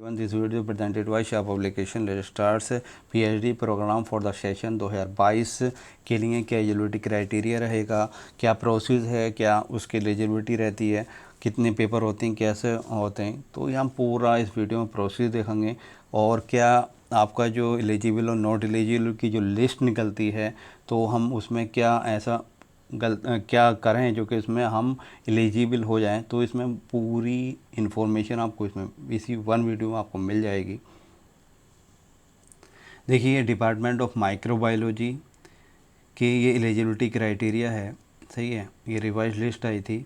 This video presented by Shah publication let's start PhD programme for the session 2022 के लिए क्या eligibility criteria रहेगा, क्या प्रोसेस है, क्या उसकी एलिजिबिलिटी रहती है, कितने पेपर होते हैं, कैसे होते हैं। तो हम पूरा इस वीडियो में प्रोसेस देखेंगे और क्या आपका जो एलिजिबल और नॉट एलिजिबल की जो लिस्ट निकलती है तो हम उसमें क्या ऐसा क्या करें जो कि इसमें हम एलिजिबल हो जाएं। तो इसमें पूरी इन्फॉर्मेशन आपको इसमें इसी वन वीडियो में आपको मिल जाएगी। देखिए, डिपार्टमेंट ऑफ माइक्रोबायोलॉजी के ये एलिजिबिलिटी क्राइटेरिया है, सही है। ये रिवाइज लिस्ट आई थी।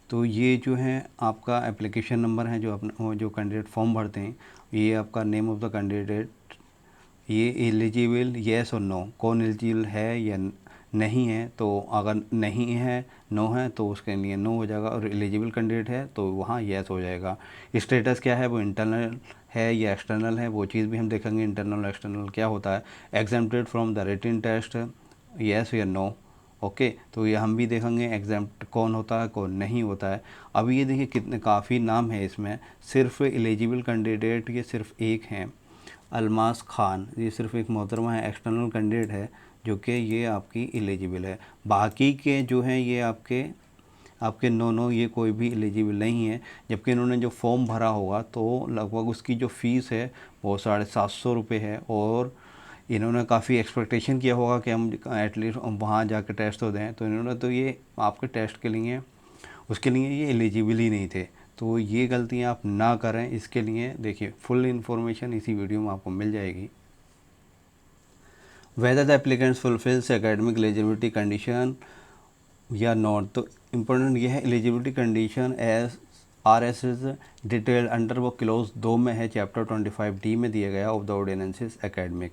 तो ये जो है आपका एप्लीकेशन नंबर है, जो अपना जो कैंडिडेट फॉर्म भरते हैं, ये आपका नेम ऑफ द कैंडिडेट, ये एलिजिबल येस और नो, कौन एलिजिबल है या नहीं है। तो अगर नहीं है, नो है, तो उसके लिए नो हो जाएगा, और एलिजिबल कैंडिडेट है तो वहाँ येस हो जाएगा। स्टेटस क्या है, वो इंटरनल है या एक्सटर्नल है, वो चीज़ भी हम देखेंगे। इंटरनल एक्सटर्नल क्या होता है। Exempted from the written test, yes या नो। ओके, तो ये हम भी देखेंगे एग्जाम्प्ट कौन होता है, कौन नहीं होता है। अभी ये देखिए कितने काफ़ी नाम है इसमें, सिर्फ एलिजिबल कैंडिडेट ये सिर्फ एक हैं, अलमास खान। ये सिर्फ एक मोहतरमा है, एक्सटर्नल कैंडिडेट है जो कि ये आपकी एलिजिबल है। बाकी के जो हैं ये आपके आपके नो ये कोई भी एलिजिबल नहीं है। जबकि इन्होंने जो फॉर्म भरा होगा तो लगभग उसकी जो फ़ीस है वो 750 रुपये है, और इन्होंने काफ़ी एक्सपेक्टेशन किया होगा कि हम एटलीस्ट वहाँ जाकर टेस्ट तो दें। तो इन्होंने तो ये आपके टेस्ट के लिए, उसके लिए ये एलिजिबल ही नहीं थे। तो ये गलतियाँ आप ना करें। इसके लिए देखिए फुल इन्फॉर्मेशन इसी वीडियो में आपको मिल जाएगी। Whether the applicants fulfils academic eligibility condition या नॉट। तो इम्पोर्टेंट ये है eligibility condition as R S is detailed under वो क्लोज 2 में है, चैप्टर 25D में दिया गया of the ordinances academic.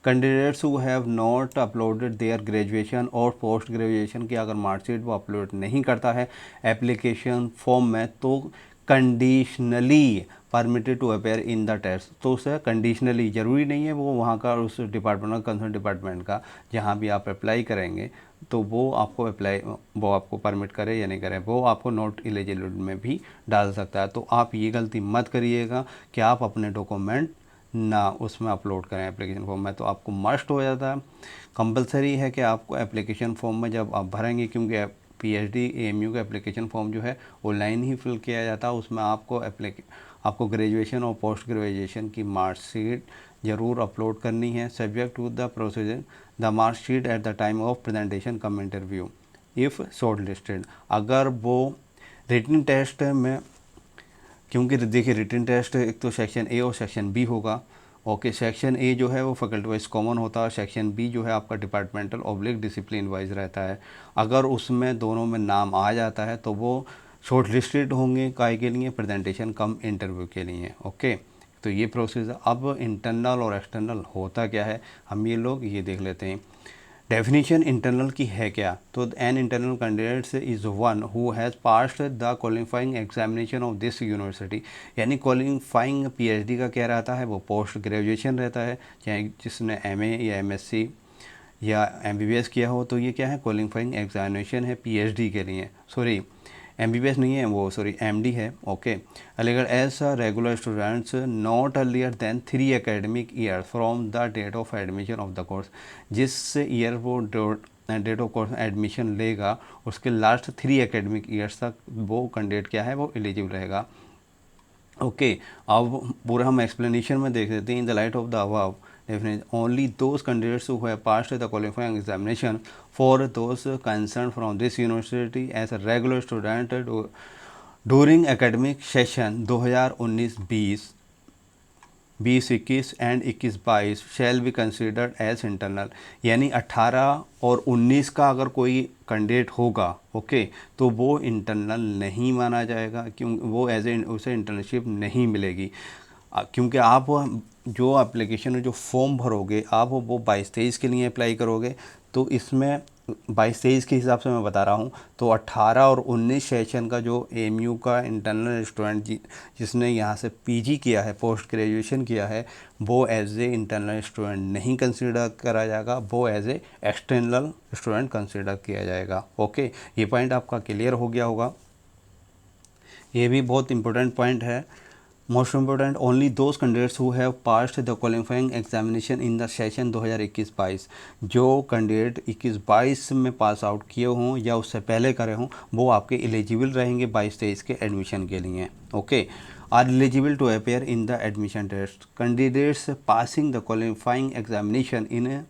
Candidates who have not uploaded their graduation और पोस्ट ग्रेजुएशन की अगर मार्कशीट वो अपलोड नहीं करता है एप्लीकेशन फॉर्म में, तो conditionally permitted to appear in the test. तो उसे कंडीशनली, ज़रूरी नहीं है वो वहाँ का उस डिपार्टमेंट का, कंसर्न डिपार्टमेंट का जहाँ भी आप अप्लाई करेंगे तो वो आपको परमिट करे या नहीं करे, वो आपको नॉट एलिजिबल में भी डाल सकता है। तो आप ये गलती मत करिएगा कि आप अपने डॉक्यूमेंट ना उसमें अपलोड करें एप्लीकेशन फॉर्म में। तो आपको मस्ट हो जाता है, कंपलसरी है कि आपको एप्लीकेशन फॉर्म में जब आप भरेंगे, क्योंकि पीएचडी एएमयू का एप्लीकेशन फॉर्म जो है ऑनलाइन ही फिल किया जाता है। उसमें आपको ग्रेजुएशन और पोस्ट ग्रेजुएशन की मार्कशीट ज़रूर अपलोड करनी है, subject to the procedure the marksheet at the time of presentation cum interview if short listed. अगर वो रिटन टेस्ट में, क्योंकि देखिए रिटन टेस्ट एक तो सेक्शन ए और सेक्शन बी होगा। ओके, सेक्शन ए जो है वो फैकल्टी वाइज कॉमन होता है, सेक्शन बी जो है आपका डिपार्टमेंटल ऑब्लिक डिसिप्लिन वाइज रहता है। अगर उसमें दोनों में नाम आ जाता है तो वो शॉर्ट लिस्टेड होंगे, काय के लिए, प्रेजेंटेशन कम इंटरव्यू के लिए। ओके, तो ये प्रोसेस। अब इंटरनल और एक्सटर्नल होता क्या है, हम ये लोग ये देख लेते हैं। डेफिनेशन इंटरनल की है क्या, तो an internal candidate is one who has passed the qualifying examination of this university. यानी क्वालिफाइंग पीएचडी का क्या रहता है, वो पोस्ट ग्रेजुएशन रहता है, चाहे जिसने एमए या एमएससी या एमबीबीएस किया हो। तो ये क्या है, क्वालिफाइंग एग्जामिनेशन है पीएचडी के लिए। सॉरी, एमबीबीएस नहीं है वो, सॉरी एमडी है। Okay, Aligarh as a regular students not earlier than 3 academic year from the date of admission of the course. जिस ईयर वो डेट ऑफ कोर्स एडमिशन लेगा उसके लास्ट 3 एकेडमिक ईयर्स तक वो कैंडिडेट क्या है, वो एलिजिबल रहेगा। ओके, अब पूरा हम एक्सप्लेनेशन में देख लेते हैं। In the light of the above definitely only those candidates who have passed the qualifying examination for those concerned from this university as a regular student during academic session 2019-20 2021 and 21-22 shall be considered as internal. यानी 18 और 19 का अगर कोई candidate होगा, okay, तो वो internal नहीं माना जाएगा, क्यों, वो उसे इंटर्नशिप नहीं मिलेगी। क्योंकि आप जो एप्लीकेशन में जो फॉर्म भरोगे आप वो 22-23 के लिए अप्लाई करोगे, तो इसमें 22-23 के हिसाब से मैं बता रहा हूँ। तो 18 और 19 सेशन का जो एएमयू का इंटरनल स्टूडेंट जिसने यहाँ से पीजी किया है, पोस्ट ग्रेजुएशन किया है, वो एज ए इंटरनल स्टूडेंट नहीं कंसिडर करा जाएगा, वो as a external student consider किया जाएगा। ओके, ये पॉइंट आपका क्लियर हो गया होगा। ये भी बहुत इंपॉर्टेंट पॉइंट है। Most important, only those candidates who have passed the qualifying examination in the session 2021-22, जो कैंडिडेट 21-22 में पास आउट किए हों या उससे पहले करे हों, वो आपके एलिजिबल रहेंगे 22-23 के एडमिशन के लिए। Okay, are eligible to appear in the admission test. Candidates passing the qualifying examination in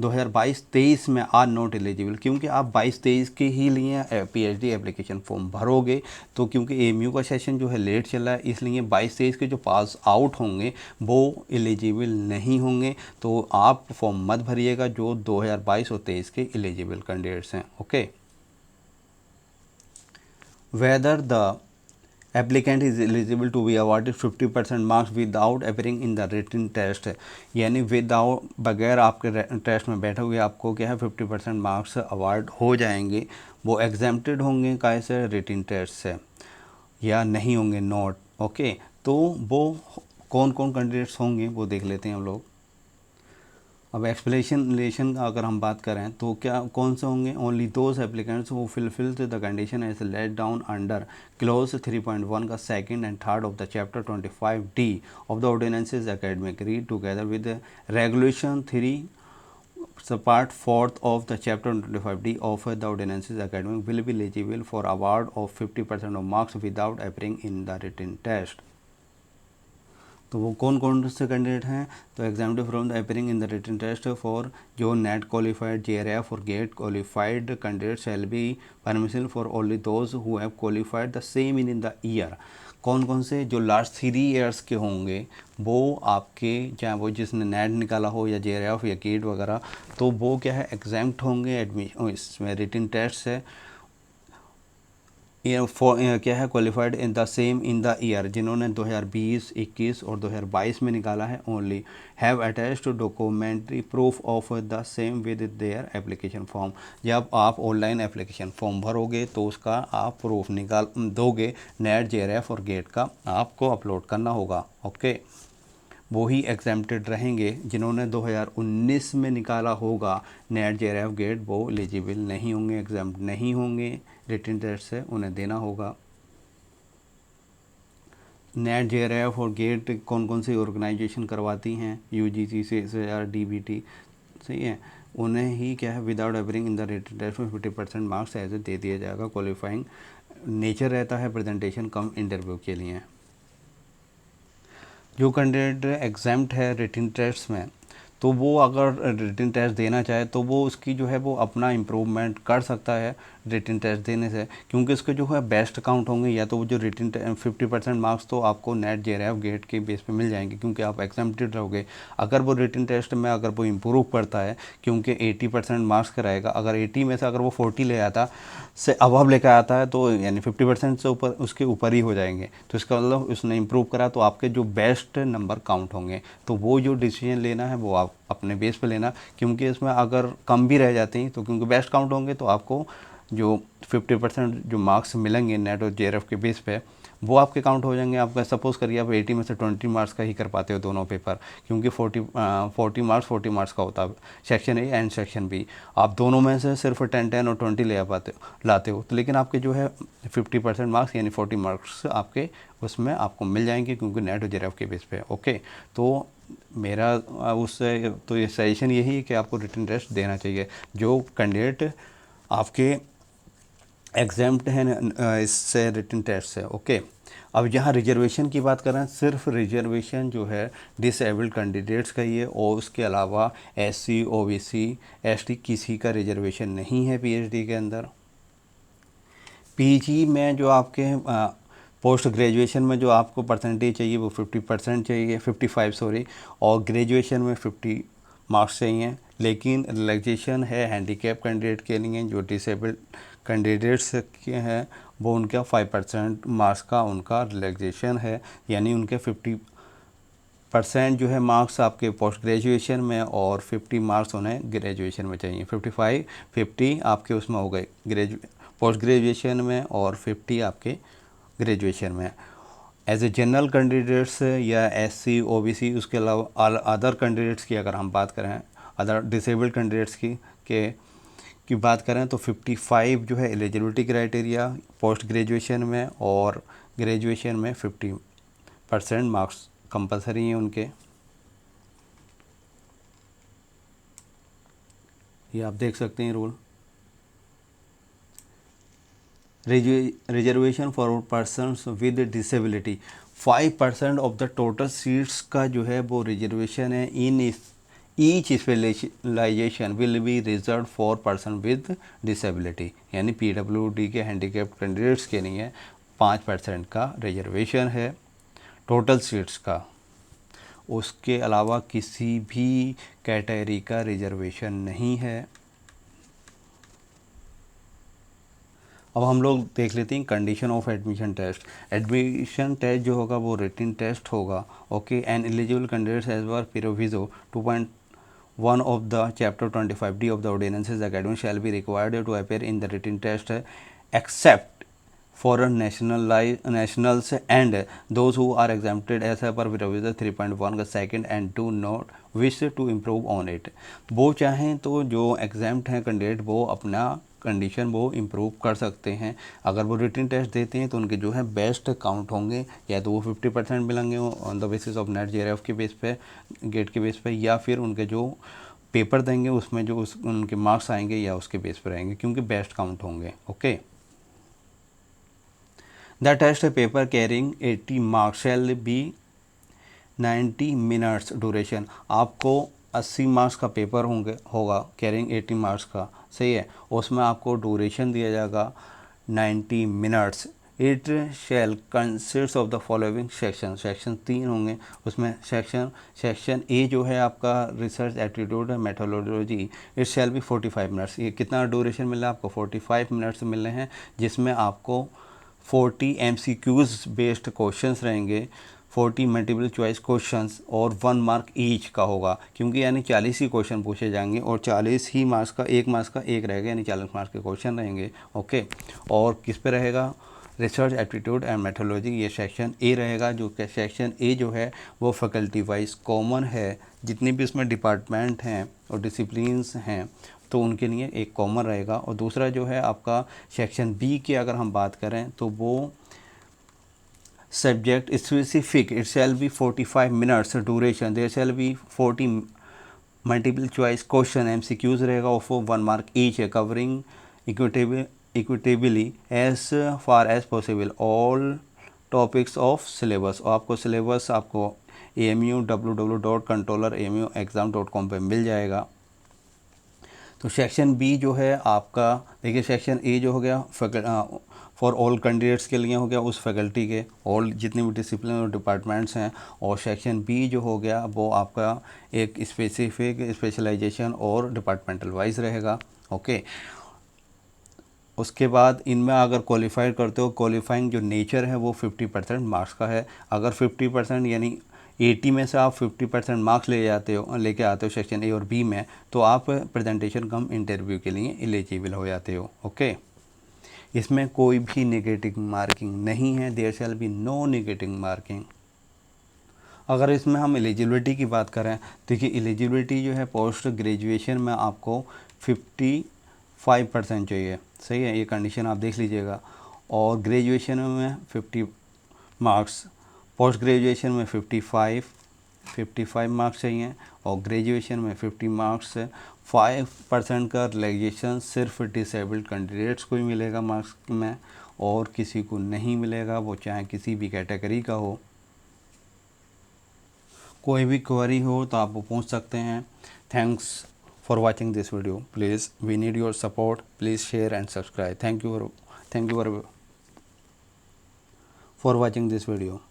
2022-23 में आर नॉट एलिजिबल, क्योंकि आप 22-23 के ही लिए पीएचडी एप्लीकेशन फॉर्म भरोगे, तो क्योंकि एएमयू का सेशन जो है लेट चला है, इसलिए 22-23 के जो पास आउट होंगे वो एलिजिबल नहीं होंगे। तो आप फॉर्म मत भरिएगा जो 2022 और 23 के एलिजिबल कैंडिडेट्स हैं। Okay, whether the applicant is eligible to be awarded 50% marks without appearing in the written test, यानी विदाउट, बगैर आपके टेस्ट में बैठे हुए आपको क्या है 50% मार्क्स अवार्ड हो जाएंगे। वो एग्जेम्प्टेड होंगे कैसे, रिटन टेस्ट से, या नहीं होंगे नॉट। ओके, तो वो कौन कौन कैंडिडेट्स होंगे वो देख लेते हैं हम लोग। अब एक्सप्लेनेशन का अगर हम बात करें तो क्या कौन से होंगे, only those applicants who fulfils the condition as laid down under clause 3.1 का second and third of the chapter 25D of the ordinances academic read together with regulation 3 part 4th of the chapter 25D of the ordinances academic will be eligible for award of 50% of marks without appearing in the written test। तो वो कौन कौन से candidate हैं, तो exempted from the appearing in the written test for जो NET qualified, JRF और GATE qualified candidate shall be permission for only those who have qualified the same in the year. कौन कौन से, जो लास्ट 3 ईयर्स के होंगे वो आपके, चाहे वो जिसने नेट निकाला हो या जेआरएफ या गेट वगैरह, तो वो क्या है एग्जाम्प्ट होंगे एडमिशन इसमें रिटन टेस्ट से। क्या है qualified in the same in the year, जिन्होंने 2020, 21 और 2022 में निकाला है, only have attached documentary proof of the same with their application form. जब आप ऑनलाइन एप्लीकेशन फॉर्म भरोगे तो उसका आप प्रूफ निकाल दोगे, नेट, जेआरएफ और गेट का आपको अपलोड करना होगा। ओके, वो ही एग्जेम्प्टेड रहेंगे। जिन्होंने 2019 में निकाला होगा नेट, जेआरएफ, गेट, वो एलिजिबल नहीं होंगे, एग्जाम्प्ट नहीं होंगे रिटन टेस्ट से, उन्हें देना होगा। नेट, जेआरएफ और गेट कौन कौन सी ऑर्गेनाइजेशन करवाती हैं, यूजीसी से या डीबीटी, सही है, उन्हें ही क्या है without appearing in the written test में 50% मार्क्स ऐसे दे दिया जाएगा। क्वालिफाइंग नेचर रहता है प्रेजेंटेशन कम इंटरव्यू के लिए। जो कैंडिडेट एग्जाम्प्ट है रिटन टेस्ट में, तो वो अगर रिटन टेस्ट देना चाहे तो वो उसकी जो है वो अपना इम्प्रूवमेंट कर सकता है रिटन टेस्ट देने से, क्योंकि उसके जो है बेस्ट काउंट होंगे, या तो वो जो रिटन 50% मार्क्स तो आपको नेट, जेआरएफ, गेट के बेस पे मिल जाएंगे क्योंकि आप एग्जाम्प्टेड रहोगे। अगर वो रिटन टेस्ट में अगर वो इम्प्रूव करता है, क्योंकि 80% मार्क्स कराएगा, अगर 80 में से अगर वो 40 ले आता से अबव लेकर आता है तो यानी 50% से ऊपर, उसके ऊपर ही हो जाएंगे, तो इसका मतलब उसने इम्प्रूव करा तो आपके जो बेस्ट नंबर काउंट होंगे। तो वो जो डिसीजन लेना है वो आप अपने बेस पे लेना, क्योंकि इसमें अगर कम भी रह जाते हैं तो क्योंकि बेस्ट काउंट होंगे तो आपको जो 50% जो मार्क्स मिलेंगे नेट और जेआरएफ के बेस पे वो आपके काउंट हो जाएंगे। आपका सपोज़ करिए आप 80 में से 20 मार्क्स का ही कर पाते हो दोनों पेपर, क्योंकि 40 मार्क्स का होता है section A and section B. आप दोनों में से सिर्फ 10 और 20 ले पाते लाते हो, तो लेकिन आपके जो है 50% मार्क्स यानी 40 मार्क्स आपके उसमें आपको मिल जाएंगे, क्योंकि नेट और जेआरएफ के बेस पे। ओके, तो मेरा उससे तो ये सजेशन यही है कि आपको रिटन टेस्ट देना चाहिए जो कैंडिडेट आपके एग्जाम्प्ट हैं इससे रिटन टेस्ट से। ओके, अब यहाँ रिजर्वेशन की बात करें, सिर्फ रिजर्वेशन जो है डिसेबल्ड कैंडिडेट्स का ही है, और उसके अलावा एससी, ओबीसी, एसटी किसी का रिजर्वेशन नहीं है पीएचडी के अंदर। पीजी में जो आपके पोस्ट ग्रेजुएशन में जो आपको परसेंटेज चाहिए वो 50% चाहिए, 55 सॉरी, और ग्रेजुएशन में 50 मार्क्स चाहिए। लेकिन रिलैक्सेशन है हैंडीकैप कैंडिडेट के लिए, जो डिसेबल्ड कैंडिडेट्स के हैं वो उनका 5% मार्क्स का उनका रिलैक्सेशन है, यानी उनके 50% जो है मार्क्स आपके पोस्ट ग्रेजुएशन में और 50 मार्क्स उन्हें ग्रेजुएशन में चाहिए। 50 आपके उसमें हो गए पोस्ट ग्रेजुएशन में और 50 आपके ग्रेजुएशन में। एज ए जनरल कैंडिडेट्स या एससी, ओबीसी, उसके अलावा अदर कैंडिडेट्स की अगर हम बात करें, अदर डिसेबल्ड कैंडिडेट्स की बात करें तो 55 जो है एलिजिबिलिटी क्राइटेरिया पोस्ट ग्रेजुएशन में, और ग्रेजुएशन में 50% मार्क्स कंपलसरी हैं उनके। ये आप देख सकते हैं rule. Reservation for persons with disability, 5% of the total seats का जो है वो रिजर्वेशन है in each specialisation will be reserve for person with disability, यानी पीडब्ल्यूडी के हैंडीकैप्ड कैंडिडेट्स के लिए 5% का रिजर्वेशन है टोटल सीट्स का। उसके अलावा किसी भी कैटेगरी का रिजर्वेशन नहीं है। अब हम लोग देख लेते हैं condition of admission test. Admission test जो होगा वो रिटन टेस्ट होगा। Okay, and eligible candidates as per proviso 2.1 ऑफ the chapter 25D of the ordinances academy shall be required to appear in the written test except foreign nationals and those who are exempted as per provision 3.1 का second and do not wish to improve on it। वो चाहें तो जो exempt हैं candidate वो अपना condition वो improve कर सकते हैं। अगर वो रिटन टेस्ट देते हैं तो उनके जो है बेस्ट काउंट होंगे, या तो वो 50% मिलेंगे on the basis of net JRF के बेस पे, गेट के बेस पे, या फिर उनके जो पेपर देंगे उसमें जो उनके मार्क्स आएंगे या उसके बेस पर आएंगे, क्योंकि बेस्ट काउंट होंगे। Okay, the test paper carrying 80 marks shall be 90 minutes duration. आपको 80 मार्क्स का पेपर होगा कैरिंग 80 मार्क्स का, सही है। उसमें आपको ड्यूरेशन दिया जाएगा 90 minutes. It shall consist of the following section. Section 3 होंगे उसमें। सेक्शन ए जो है आपका research aptitude methodology, it shall be 45 minutes. ये कितना ड्यूरेशन मिल रहा है आपको? 45 मिनट्स मिल रहे हैं, जिसमें आपको 40 MCQs बेस्ड क्वेश्चंस रहेंगे, 40 मल्टीपल चॉइस क्वेश्चंस और 1 मार्क ईच का होगा, क्योंकि यानी 40 ही क्वेश्चन पूछे जाएंगे और 40 ही मार्क्स का, 1 मार्क्स का एक रहेगा, यानी 40 मार्क्स के क्वेश्चन रहेंगे। ओके, और किस पे रहेगा? रिसर्च एप्टीट्यूड एंड मेथोडोलॉजी, ये सेक्शन ए रहेगा। जो कि सेक्शन ए जो है वो फैकल्टी वाइज कॉमन है, जितने भी उसमें डिपार्टमेंट हैं और डिसिप्लिन्स हैं तो उनके लिए एक कॉमन रहेगा। और दूसरा जो है आपका सेक्शन बी की अगर हम बात करें तो वो subject specific, it shall be 45 minutes duration, there shall be 40 multiple choice question MCQs रहेगा और 1 मार्क ईच है, covering equitably as far as possible all topics of syllabus. और आपको सिलेबस आपको AMU www.controllerAMUexam.com पे मिल जाएगा। तो सेक्शन बी जो है आपका, देखिए सेक्शन ए जो हो गया फॉर ऑल कैंडिडेट्स के लिए हो गया, उस फैकल्टी के ऑल जितने भी डिसिप्लिन और डिपार्टमेंट्स हैं। और सेक्शन बी जो हो गया वो आपका एक स्पेसिफिक स्पेशलाइजेशन और डिपार्टमेंटल वाइज रहेगा। ओके, उसके बाद इनमें अगर क्वालिफाइड करते हो, क्वालिफाइंग जो नेचर है वो 50% मार्क्स का है। अगर 50% यानी 80 में से आप 50% मार्क्स लेके आते हो सेक्शन ए और बी में, तो आप प्रेजेंटेशन कम इंटरव्यू के लिए एलिजिबल हो जाते हो। ओके, इसमें कोई भी नेगेटिव मार्किंग नहीं है, there shall be no negative marking. अगर इसमें हम एलिजिबिलिटी की बात करें, देखिए एलिजिबिलिटी जो है पोस्ट ग्रेजुएशन में आपको 55% चाहिए, सही है, ये कंडीशन आप देख लीजिएगा। और ग्रेजुएशन में 50 मार्क्स, पोस्ट ग्रेजुएशन में 55 मार्क्स चाहिए, और ग्रेजुएशन में 50 मार्क्स। 5% का रिलैक्सेशन सिर्फ डिसेबल्ड कैंडिडेट्स को ही मिलेगा मार्क्स में, और किसी को नहीं मिलेगा, वो चाहे किसी भी कैटेगरी का हो। कोई भी क्वेरी हो तो आप वो पूछ सकते हैं। Thanks for watching this video. Please we need your support, please share and subscribe. Thank you for watching this video.